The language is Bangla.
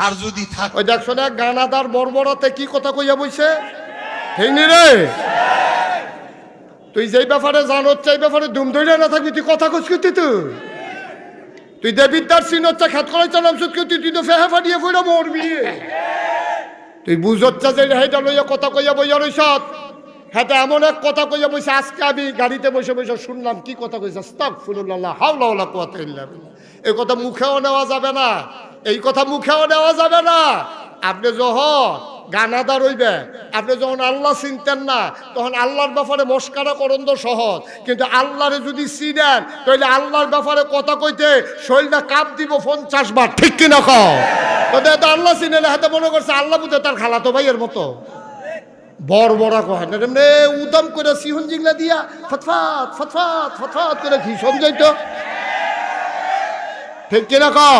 আর যদি থাকে ওই দেখছো না গানাদার বর্বরাতে কি কথা কইয়া বইছে, ঠিক নি রে? তুই যেই ব্যাপারে জানো এই ব্যাপারে দুম ধরে না থাকবি, তুই কথা কইস কি তুই দেবিদ্যার সিন হচ্ছে খেত করাই চালাম সুদ কি তুই তো ফেহা ফাটিয়ে ফুড়ে মরবি। তুই বুঝচ্ছা যে হেটা লইয়া কথা কইয়া বইয়া রইস, হ্যাঁ এমন এক কথা কইয়া বইছে আজকে আমি গাড়িতে বসে বসে শুনলাম কি কথা কইছে, আস্তাগফিরুল্লাহ হাওলা ওয়ালা কুওয়াতা ইল্লা বিল্লাহ। এই কথা মুখেও নেওয়া যাবে না, এই কথা মুখেও নেওয়া যাবে না। আপনি যখন গানাদার হইবে, আপনি যখন আল্লাহ চিনতেন না, তখন আল্লাহর ব্যাপারে মস্কারা করন তো সহজ, কিন্তু আল্লাহরে যদি চিনেন তাহলে আল্লাহর ব্যাপারে কথা কইতে শরীরটা কাপ দিব 50 বার, ঠিক কিনা কও? তো আল্লাহ চিনে না, হাতে মনে করছে আল্লাহ বুঝে তার খালাতো ভাইয়ের মতো বড় বড় কয় না, এমনি উদম করে সিহন জিংলা দিয়া ফতফাত ফতফাত ফতফাত করে ঘি সমঝাইতো, ঠিক কিনা কও?